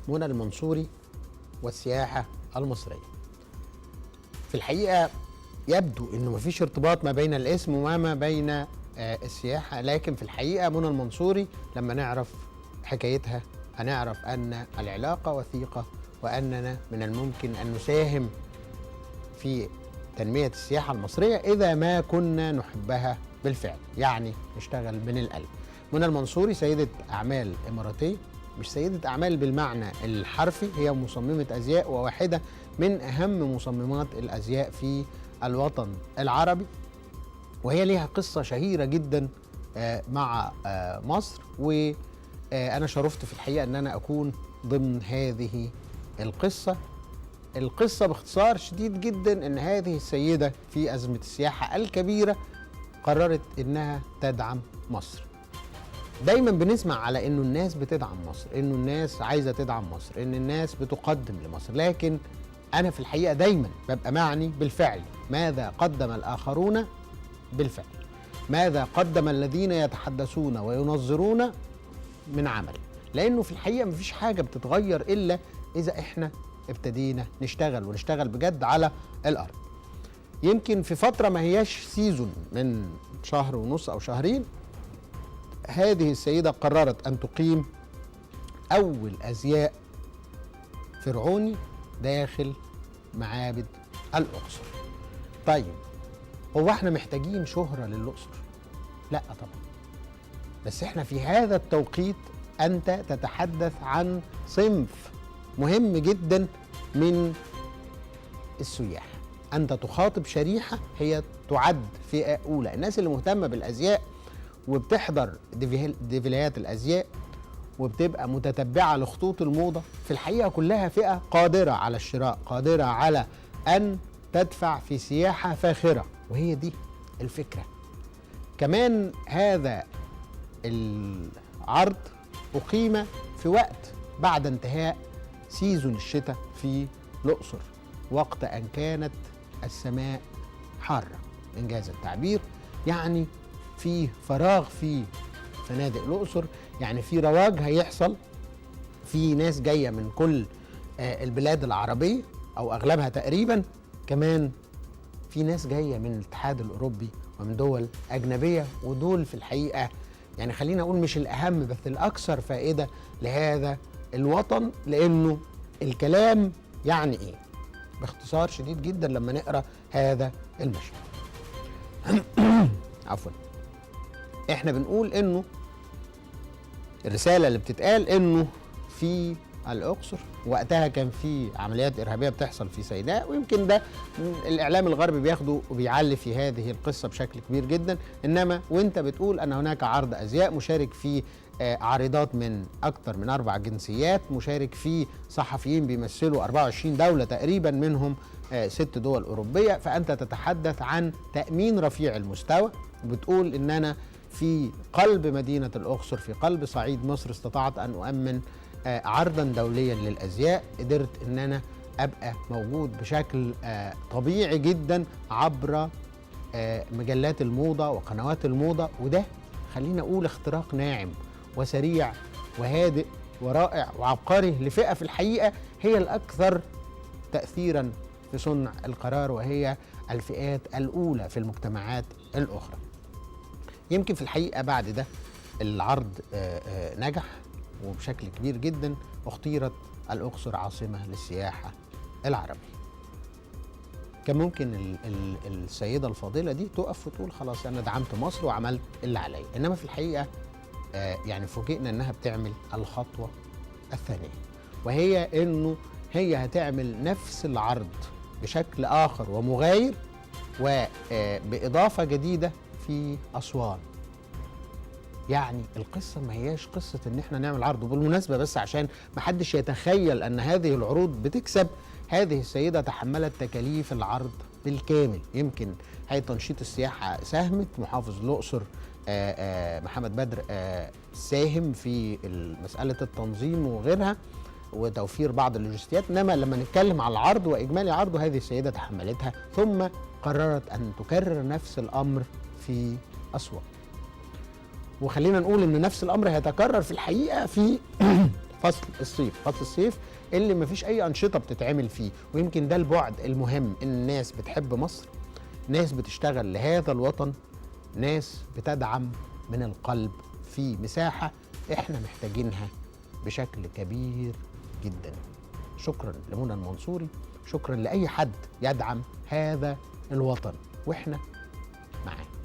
منى المنصوري والسياحة المصرية. في الحقيقة يبدو أنه مفيش ارتباط ما بين الاسم وما بين السياحة، لكن في الحقيقة منى المنصوري لما نعرف حكايتها هنعرف أن العلاقة وثيقة، وأننا من الممكن أن نساهم في تنمية السياحة المصرية إذا ما كنا نحبها بالفعل، يعني نشتغل من القلب. منى المنصوري سيدة أعمال إماراتية، مش سيدة أعمال بالمعنى الحرفي، هي مصممة أزياء وواحدة من أهم مصممات الأزياء في الوطن العربي، وهي ليها قصة شهيرة جدا مع مصر، وأنا شرفت في الحقيقة أن أنا أكون ضمن هذه القصة باختصار شديد جدا. أن هذه السيدة في أزمة السياحة الكبيرة قررت أنها تدعم مصر. دايما بنسمع على أنه الناس بتدعم مصر، أنه الناس عايزة تدعم مصر، أن الناس بتقدم لمصر، لكن أنا في الحقيقة دايما ببقى معني بالفعل. ماذا قدم الآخرون بالفعل؟ ماذا قدم الذين يتحدثون وينظرون من عمل؟ لأنه في الحقيقة مفيش حاجة بتتغير إلا إذا إحنا ابتدينا ونشتغل بجد على الأرض. يمكن في فترة ما هياش سيزون، من شهر ونص أو شهرين، هذه السيدة قررت أن تقيم أول أزياء فرعوني داخل معابد الأقصر. طيب هو احنا محتاجين شهرة للأقصر؟ لا طبعا، بس احنا في هذا التوقيت أنت تتحدث عن صنف مهم جدا من السياح. أنت تخاطب شريحة هي تعد فئة أولى، الناس اللي مهتمة بالأزياء وبتحضر ديفيليات الأزياء وبتبقى متتبعة لخطوط الموضة، في الحقيقة كلها فئة قادرة على الشراء، قادرة على أن تدفع في سياحة فاخرة، وهي دي الفكرة. كمان هذا العرض أقيم في وقت بعد انتهاء سيزون الشتاء في الأقصر، وقت أن كانت السماء حارة إنجاز التعبير، يعني في فراغ في فنادق الأقصر، يعني في رواج هيحصل، في ناس جاية من كل البلاد العربية أو أغلبها تقريبا، كمان في ناس جاية من الاتحاد الأوروبي ومن دول أجنبية، ودول في الحقيقة يعني خلينا أقول مش الأهم بس الأكثر فائدة لهذا الوطن، لأنه الكلام يعني إيه؟ باختصار شديد جدا لما نقرأ هذا المشهد. عفوا، احنا بنقول انه الرسالة اللي بتتقال انه في الأقصر وقتها كان في عمليات إرهابية بتحصل في سيناء، ويمكن ده الإعلام الغربي بياخده وبيعلي في هذه القصة بشكل كبير جدا، إنما وانت بتقول أن هناك عرض أزياء مشارك فيه عارضات من أكثر من 4 جنسيات، مشارك فيه صحفيين بيمثلوا 24 دولة تقريبا، منهم 6 دول أوروبية، فأنت تتحدث عن تأمين رفيع المستوى، وبتقول إن أنا في قلب مدينة الأقصر في قلب صعيد مصر استطعت أن أؤمن عرضا دوليا للأزياء، قدرت أن أنا أبقى موجود بشكل طبيعي جدا عبر مجلات الموضة وقنوات الموضة، وده خلينا أقول اختراق ناعم وسريع وهادئ ورائع وعبقري لفئة في الحقيقة هي الأكثر تأثيرا في صنع القرار، وهي الفئات الأولى في المجتمعات الأخرى. يمكن في الحقيقة بعد ده العرض نجح وبشكل كبير جدا، واختيرت الأقصر عاصمة للسياحة العربية. كان ممكن السيدة الفاضلة دي تقف وتقول خلاص أنا دعمت مصر وعملت اللي عليا، إنما في الحقيقة يعني فوجئنا إنها بتعمل الخطوة الثانية، وهي إنه هي هتعمل نفس العرض بشكل آخر ومغاير وبإضافة جديدة في أسوان. يعني القصة ما هياش قصة ان احنا نعمل عرض. وبالمناسبة بس عشان ما حدش يتخيل ان هذه العروض بتكسب، هذه السيدة تحملت تكاليف العرض بالكامل. يمكن هيئة تنشيط السياحة ساهمت، محافظ الأقصر محمد بدر ساهم في مسألة التنظيم وغيرها وتوفير بعض اللوجستيات، انما لما نتكلم على العرض واجمالي عرضه هذه السيدة تحملتها، ثم قررت ان تكرر نفس الامر في أسوان. وخلينا نقول ان نفس الامر هيتكرر في الحقيقه في فصل الصيف اللي مفيش اي انشطه بتتعمل فيه، ويمكن ده البعد المهم، ان الناس بتحب مصر، ناس بتشتغل لهذا الوطن، ناس بتدعم من القلب في مساحه احنا محتاجينها بشكل كبير جدا. شكرا لمنى المنصوري، شكرا لاي حد يدعم هذا الوطن واحنا معاه.